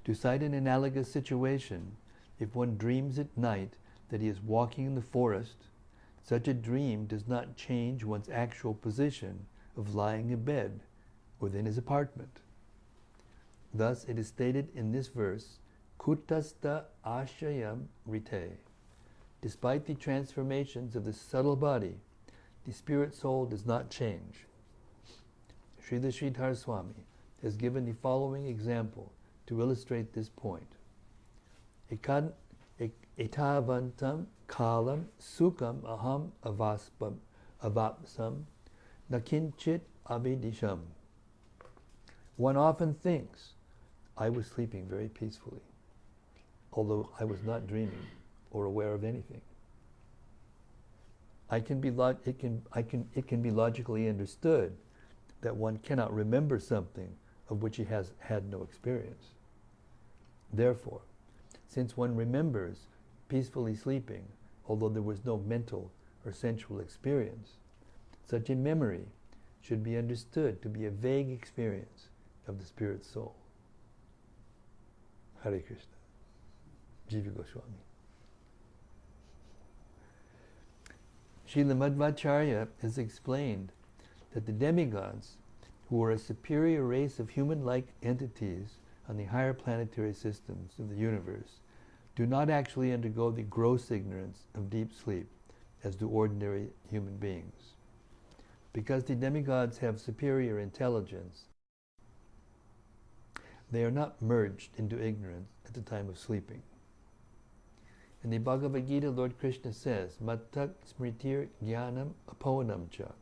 To cite an analogous situation, if one dreams at night that he is walking in the forest, such a dream does not change one's actual position of lying in bed within his apartment. Thus it is stated in this verse, Kutasta ashayam rite. Despite the transformations of the subtle body, the spirit soul does not change. Srila Sridhar Swami has given the following example to illustrate this point. Etavantam kalam sukam aham avapsam nakinchit avidisham. One often thinks, I was sleeping very peacefully, although I was not dreaming or aware of anything. It can be logically understood that one cannot remember something of which he has had no experience. Therefore, since one remembers peacefully sleeping, although there was no mental or sensual experience, such a memory should be understood to be a vague experience of the spirit soul. Hare Krishna. Jiva Goswami. Srila Madhvacharya has explained that the demigods, who are a superior race of human-like entities on the higher planetary systems of the universe, do not actually undergo the gross ignorance of deep sleep as do ordinary human beings. Because the demigods have superior intelligence, they are not merged into ignorance at the time of sleeping. In the Bhagavad Gita, Lord Krishna says, Mattak smritir jnanam apoanam cha.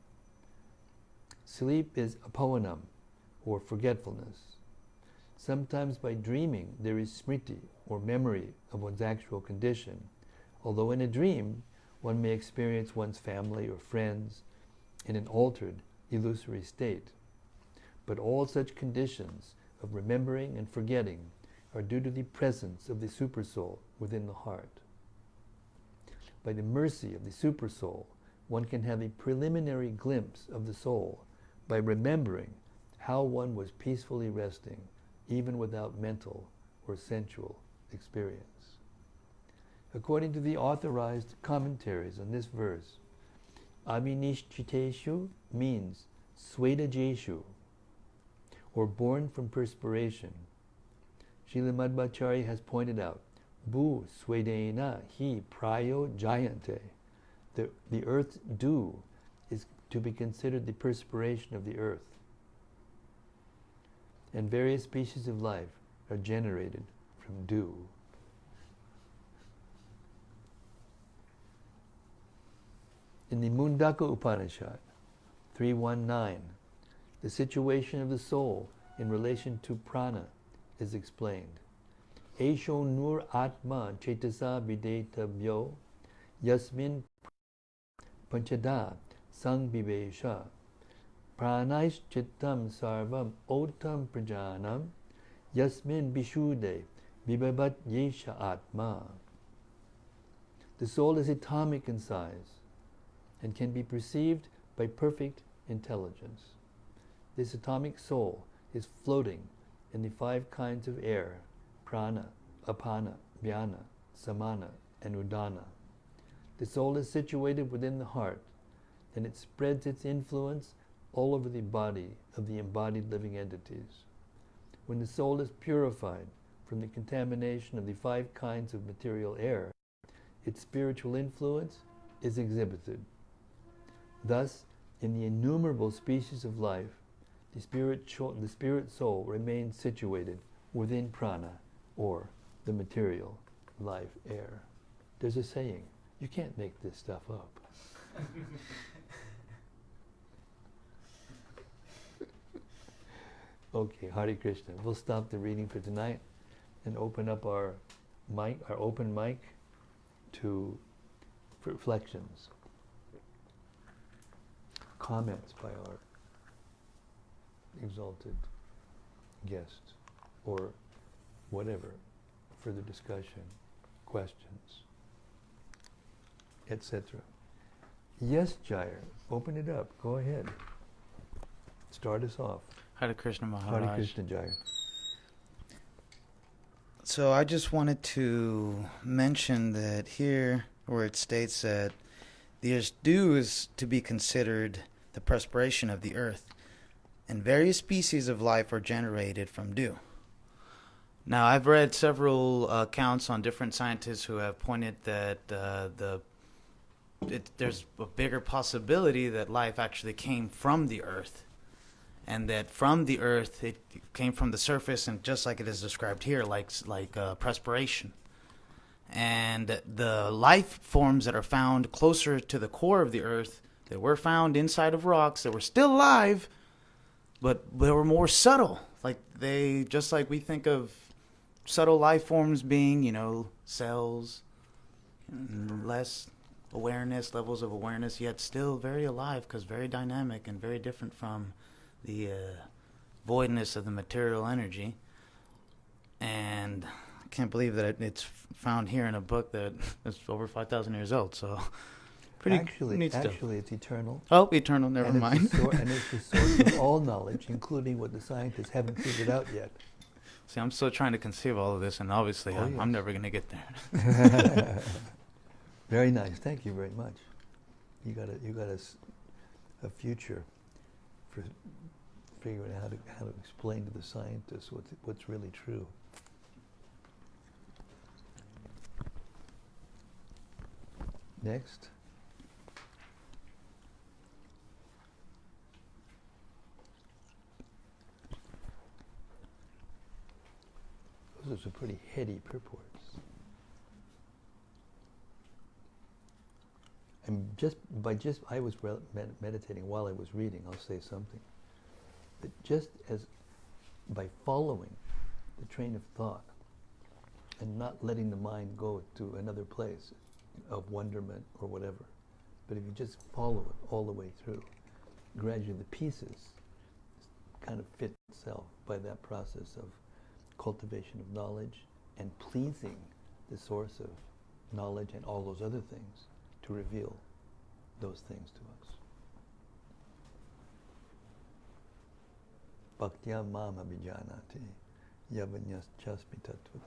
Sleep is apoanam, or forgetfulness. Sometimes by dreaming there is smriti, or memory of one's actual condition, although in a dream one may experience one's family or friends in an altered, illusory state. But all such conditions of remembering and forgetting are due to the presence of the Supersoul within the heart. By the mercy of the Supersoul, one can have a preliminary glimpse of the soul by remembering how one was peacefully resting, even without mental or sensual experience. According to the authorized commentaries on this verse, Avinishchiteshu means Swetajeshu, or born from perspiration. Srila Madhvacharya has pointed out, Bu swedena hi prayo jayante. The earth's dew is to be considered the perspiration of the earth. And various species of life are generated from dew. In the Mundaka Upanishad 3.1.9, the situation of the soul in relation to prana is explained. Esho nur atma chetasa videtabhyo yasmin panchada sangbivesha pranaish chittam sarvam otam prajanam yasmin bishude vibhavat yesha atma. The soul is atomic in size and can be perceived by perfect intelligence. This atomic soul is floating in the 5 kinds of air: prana, apana, vyana, samana, and udana. The soul is situated within the heart, and it spreads its influence all over the body of the embodied living entities. When the soul is purified from the contamination of the 5 kinds of material air, its spiritual influence is exhibited. Thus, in the innumerable species of life, the spirit soul remains situated within prana, or the material life air. There's a saying, you can't make this stuff up. Okay, Hare Krishna. We'll stop the reading for tonight and open up our open mic to reflections, comments by our exalted guests, or whatever, further discussion, questions, etc. Yes, Jair, open it up. Go ahead. Start us off. Hare Krishna Maharaj. Hare Krishna, Jair. So I just wanted to mention that here, where it states that the dew is to be considered the perspiration of the earth, and various species of life are generated from dew. Now, I've read several accounts on different scientists who have pointed that there's a bigger possibility that life actually came from the earth, and that from the earth it came from the surface, and just like it is described here, like perspiration. And the life forms that are found closer to the core of the earth, that were found inside of rocks, that were still alive, but they were more subtle. Just like we think of subtle life forms being, cells, less awareness, levels of awareness, yet still very alive, because very dynamic and very different from the voidness of the material energy. And can't believe that it's found here in a book that is over 5,000 years old. So pretty neat stuff. Actually, it's eternal. Oh, eternal. Never mind. And it's the source of all knowledge, including what the scientists haven't figured out yet. See, I'm still trying to conceive all of this, and obviously I'm never going to get there. Very nice. Thank you very much. You got a future for figuring out how to explain to the scientists what's really true. Next. Those are some pretty heady purports. And I was meditating while I was reading. I'll say something. That just as by following the train of thought and not letting the mind go to another place of wonderment or whatever, but if you just follow it all the way through, gradually the pieces kind of fit itself by that process of cultivation of knowledge and pleasing the source of knowledge and all those other things to reveal those things to us. Bhaktya mam abhijanati yavanyas chasmi tattvada.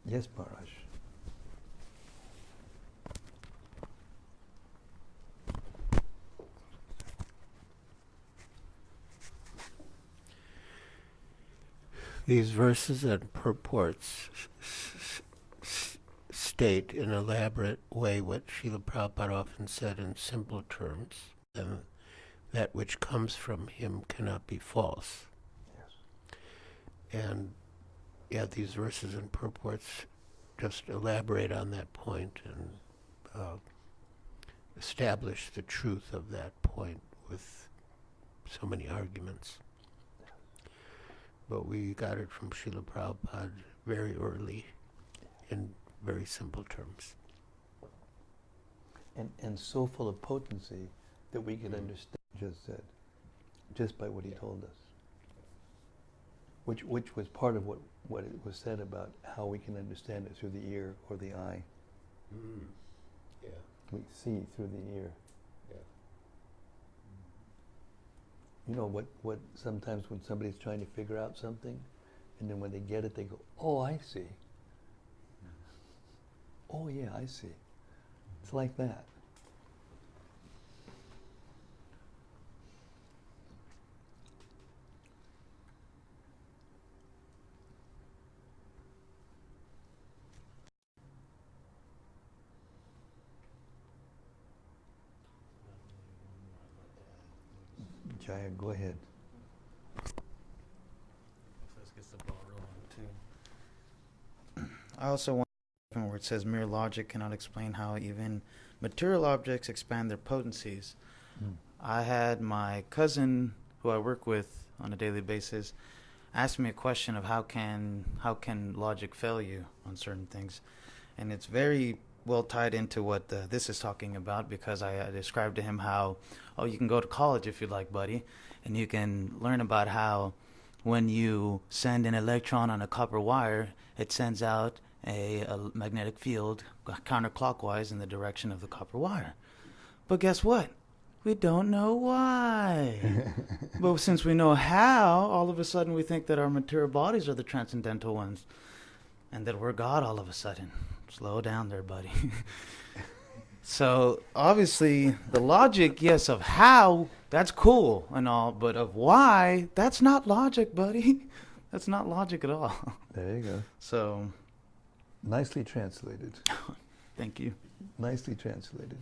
Yes, Maharaj. These verses and purports state in an elaborate way what Srila Prabhupada often said in simple terms, and that which comes from him cannot be false. Yes. And these verses and purports just elaborate on that point and establish the truth of that point with so many arguments. But we got it from Srila Prabhupada very early in very simple terms. And so full of potency that we could understand just by what he told us. Which was part of what it was said about how we can understand it through the ear or the eye. Mm. Yeah. We see through the ear. Yeah. You know what sometimes when somebody's trying to figure out something, and then when they get it, they go, "Oh, I see. Oh, yeah, I see." It's like that. Jaya, go ahead. Let's get the ball rolling too. I also want where it says mere logic cannot explain how even material objects expand their potencies. I had my cousin, who I work with on a daily basis, ask me a question of how can logic fail you on certain things, and it's very well tied into what this is talking about, because I described to him how, you can go to college if you like, buddy, and you can learn about how when you send an electron on a copper wire, it sends out a magnetic field counterclockwise in the direction of the copper wire. But guess what? We don't know why. But since we know how, all of a sudden we think that our material bodies are the transcendental ones, and that we're God all of a sudden. Slow down there, buddy. So obviously the logic, yes, of how, that's cool and all, but of why, that's not logic, buddy. That's not logic at all. There you go. So nicely translated. Thank you. Nicely translated.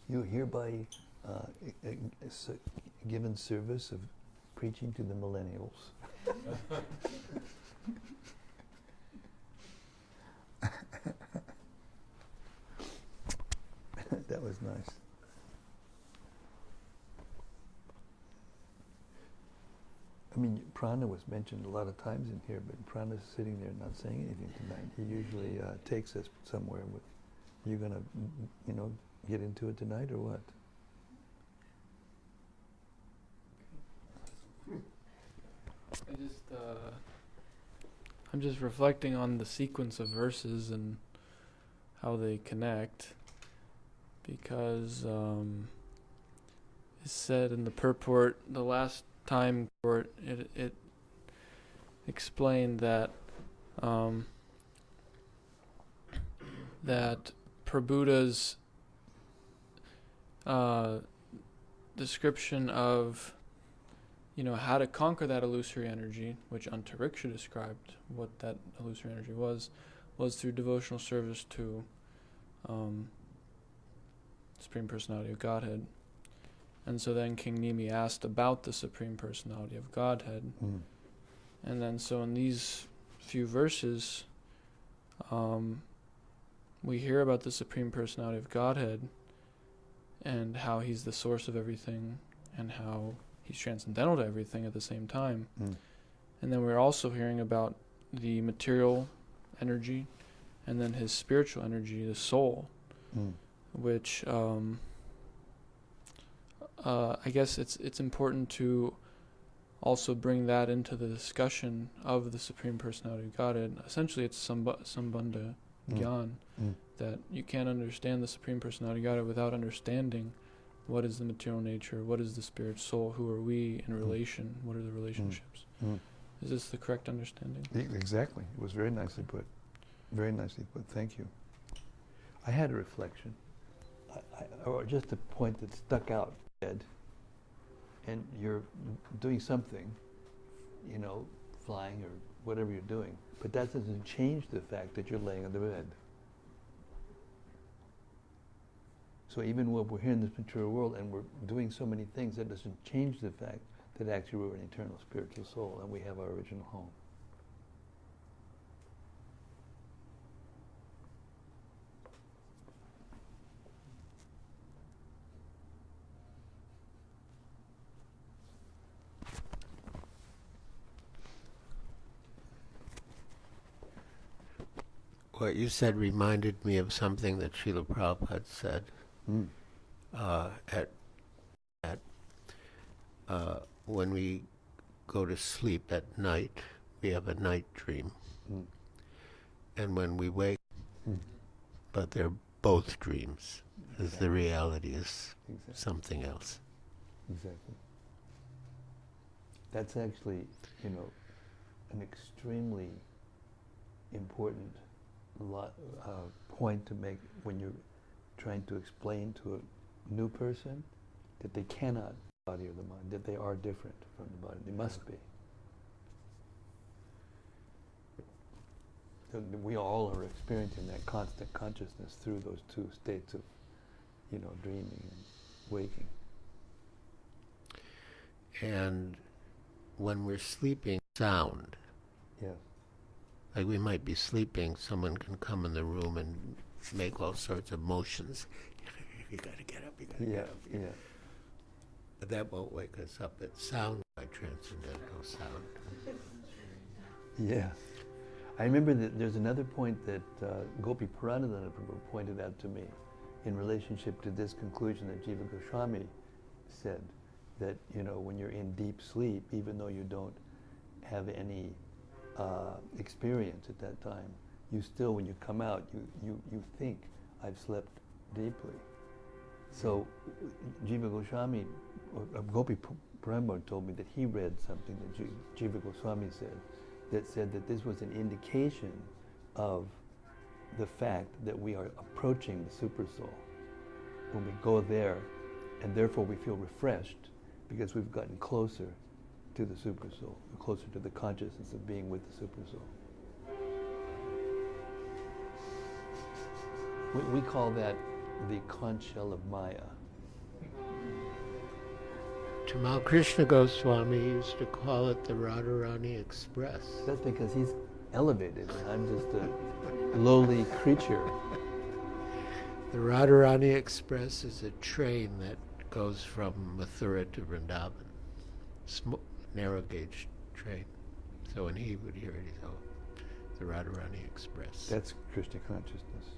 You hereby given service of preaching to the millennials. That was nice. I mean, prana was mentioned a lot of times in here, but prana's sitting there not saying anything tonight. He usually takes us somewhere with, you going to, get into it tonight or what? I'm just reflecting on the sequence of verses and how they connect, because it's said in the purport, the last time purport, it explained that that Prabhuda's description of how to conquer that illusory energy, which Antariksha described what that illusory energy was through devotional service to Supreme Personality of Godhead. And so then King Nimi asked about the Supreme Personality of Godhead. And then so in these few verses, we hear about the Supreme Personality of Godhead and how he's the source of everything and how he's transcendental to everything at the same time. And then we're also hearing about the material energy and then his spiritual energy, the soul, which I guess it's important to also bring that into the discussion of the Supreme Personality of Godhead. Essentially, it's Sambandha Gyan, that you can't understand the Supreme Personality of Godhead without understanding what is the material nature, what is the spirit soul, who are we in relation, what are the relationships. Is this the correct understanding? Exactly. It was very nicely put. Very nicely put. Thank you. I had a reflection, or just a point that stuck out, Ed. And you're doing something, flying or whatever you're doing, but that doesn't change the fact that you're laying on the bed. So even when we're here in this material world and we're doing so many things, that doesn't change the fact that actually we're an eternal spiritual soul and we have our original home. What you said reminded me of something that Srila Prabhupada said when we go to sleep at night, we have a night dream. And when we wake, but they're both dreams, because the reality is something else. Exactly. That's actually, an extremely important point to make when you're trying to explain to a new person that they cannot be the body or the mind, that they are different from the body. They must be. So we all are experiencing that constant consciousness through those two states of, dreaming and waking. And when we're sleeping, sound. Yes. Like we might be sleeping, someone can come in the room and make all sorts of motions. You gotta get up, you gotta get up. Yeah. But that won't wake us up. It's sound by transcendental sound. Yeah. I remember that there's another point that Gopi Paranadhana Prabhu pointed out to me in relationship to this conclusion that Jiva Goswami said, that, when you're in deep sleep, even though you don't have any experience at that time, you still, when you come out, you think, I've slept deeply. So Jiva Goswami, Gopi Parambar told me that he read something that Jiva Goswami said that this was an indication of the fact that we are approaching the super soul. When we go there, and therefore we feel refreshed because we've gotten closer to the super soul, closer to the consciousness of being with the super soul. We call that the conch shell of Maya. Tamal Krishna Goswami used to call it the Radharani Express. That's because he's elevated and I'm just a lowly creature. The Radharani Express is a train that goes from Mathura to Vrindavan. Narrow gauge train. So when he would hear it, he'd go, the Radharani Express. That's Krishna consciousness.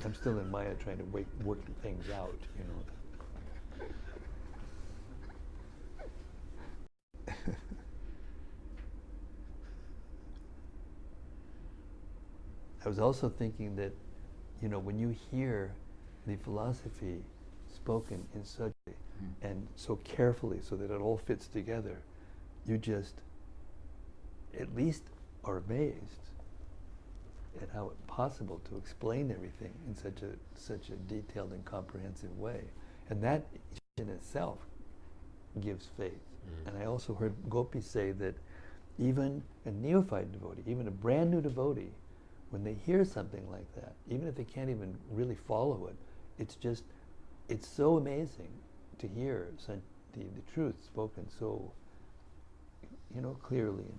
I'm still in Maya trying to work things out, I was also thinking that, when you hear the philosophy spoken in such and so carefully so that it all fits together, you just at least are amazed at how it's possible to explain everything in such a detailed and comprehensive way. And that in itself gives faith. And I also heard Gopis say that even a neophyte devotee, even a brand new devotee, when they hear something like that, even if they can't even really follow it, it's so amazing to hear the truth spoken so, clearly.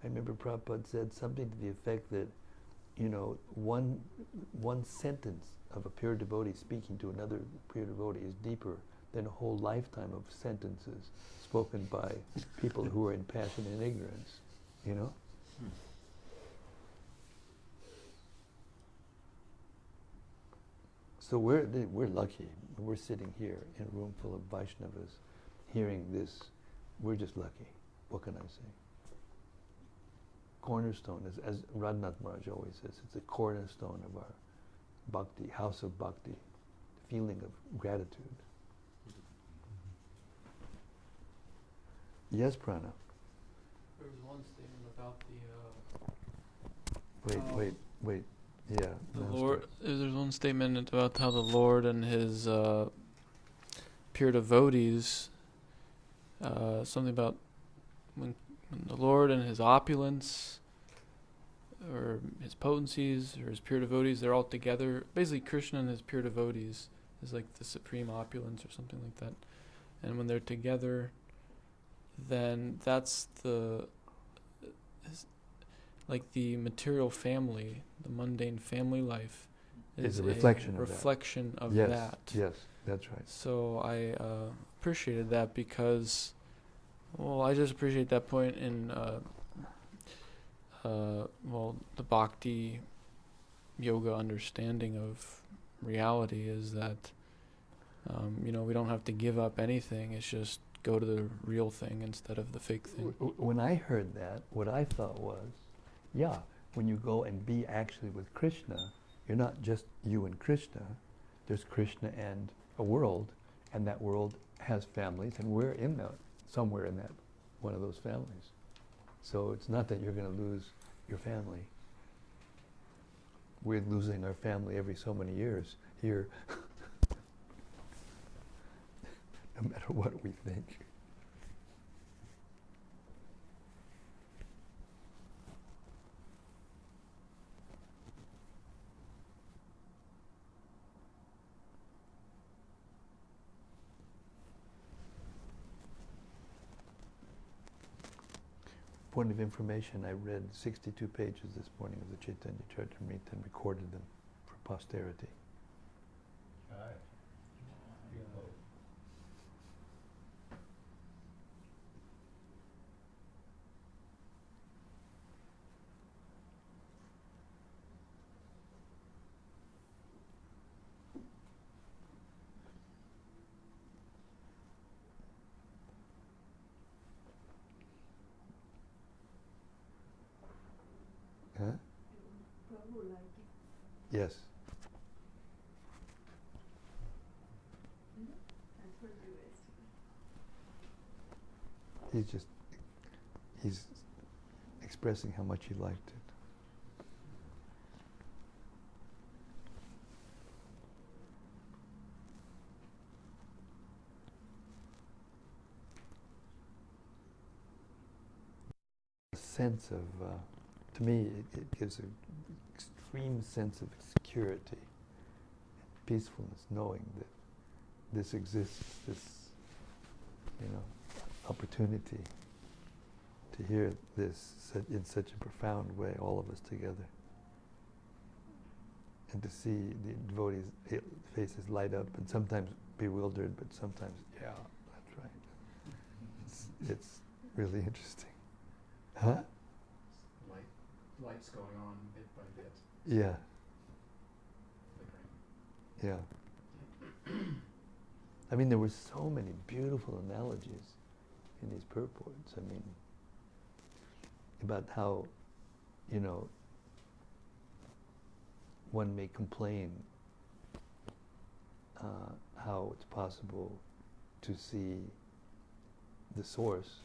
I remember Prabhupada said something to the effect that, one sentence of a pure devotee speaking to another pure devotee is deeper than a whole lifetime of sentences spoken by people who are in passion and ignorance, So we're lucky. We're sitting here in a room full of Vaishnavas, hearing this. We're just lucky. What can I say? Cornerstone, as Radhanath Maharaj always says, it's a cornerstone of our bhakti, house of bhakti, feeling of gratitude. Yes, Prana. There was one statement about the. Wait. Yeah. The Lord. There's one statement about how the Lord and His pure devotees. Something about when the Lord and His opulence, or His potencies, or His pure devotees, they're all together. Basically, Krishna and His pure devotees is like the supreme opulence, or something like that. And when they're together, then that's like the material family, the mundane family life is a reflection of yes, that. Yes, that's right. So I appreciated that because, I just appreciate that point in, the bhakti yoga understanding of reality is that, we don't have to give up anything. It's just go to the real thing instead of the fake thing. When I heard that, what I thought was, when you go and be actually with Krishna, you're not just you and Krishna. There's Krishna and a world, and that world has families, and we're somewhere in that one of those families. So it's not that you're going to lose your family. We're losing our family every so many years here, no matter what we think. Point of information, I read 62 pages this morning of the Chaitanya Charitamrita and recorded them for posterity. Huh? Yes. He's expressing how much he liked it. A sense of, to me, it gives an extreme sense of security, peacefulness, knowing that this exists, this, opportunity to hear this in such a profound way, all of us together. And to see the devotees' faces light up, and sometimes bewildered, but sometimes, yeah, that's right. It's really interesting. Huh? Lights going on bit by bit. Yeah. Yeah. I mean, there were so many beautiful analogies in these purports. I mean, about how, one may complain how it's possible to see the source.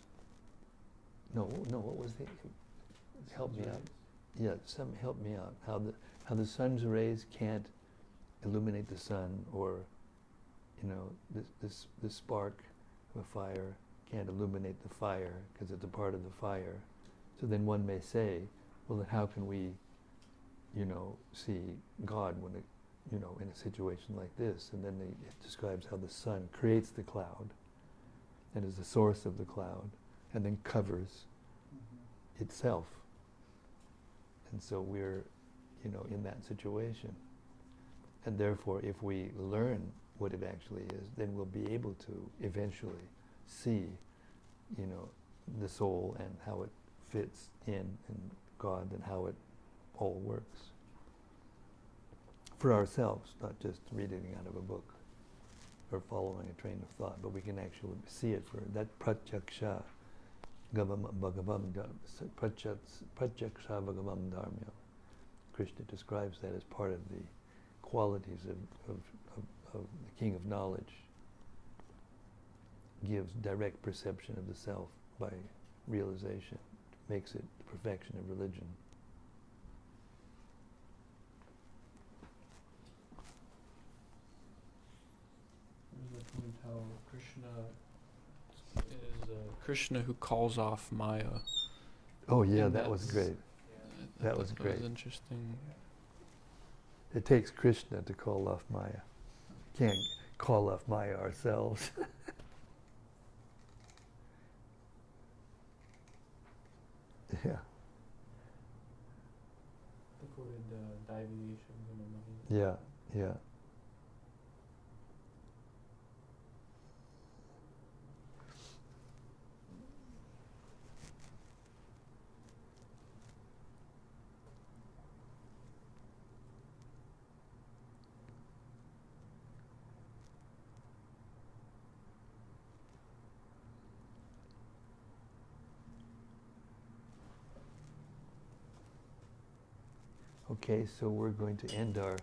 No, what was the? Help me out. Yeah, help me out. How the sun's rays can't illuminate the sun, or this spark of a fire can't illuminate the fire because it's a part of the fire. So then one may say, well, then how can we, see God when in a situation like this? And then it describes how the sun creates the cloud and is the source of the cloud, and then covers itself. And so we're, in that situation. And therefore, if we learn what it actually is, then we'll be able to eventually see, the soul and how it fits in God and how it all works. For ourselves, not just reading out of a book or following a train of thought, but we can actually see it for that pratyaksha Bhagavam Pratyaksha Bhagavam Dharma. Krishna describes that as part of the qualities of the King of Knowledge. Gives direct perception of the self by realization, makes it the perfection of religion. There's a point how Krishna is Krishna who calls off Maya. Oh yeah, that was great. That was great. That was interesting. It takes Krishna to call off Maya. Can't call off Maya ourselves. Yeah. The quoted deviation. Yeah, yeah. Okay, so we're going to end our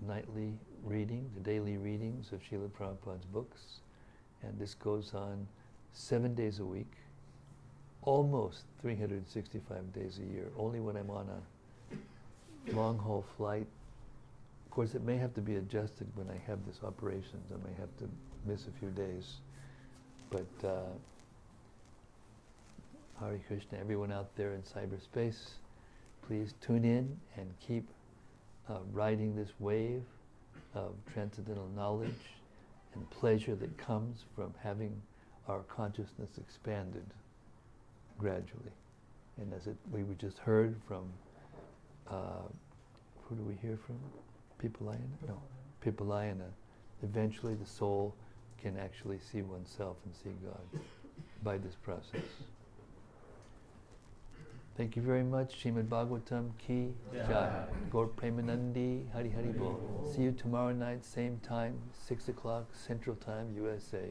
nightly reading, the daily readings of Srila Prabhupada's books. And this goes on 7 days a week, almost 365 days a year, only when I'm on a long-haul flight. Of course, it may have to be adjusted when I have this operation. I may have to miss a few days. But Hare Krishna, everyone out there in cyberspace, please tune in and keep riding this wave of transcendental knowledge and pleasure that comes from having our consciousness expanded gradually. And as we just heard from, who do we hear from? Pipalayana? No, Pipalayana. Eventually the soul can actually see oneself and see God by this process. Thank you very much. Srimad-Bhagavatam ki jai. Gaur Premanandi, Hari Hari Bol. See you tomorrow night, same time, 6 o'clock Central Time, USA.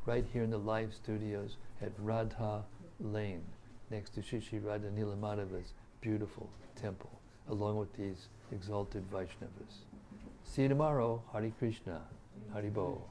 Right here in the live studios at Radha Lane, next to Shri Radha Nilamadava's beautiful temple, along with these exalted Vaishnavas. See you tomorrow. Hari Krishna. Hari Bol.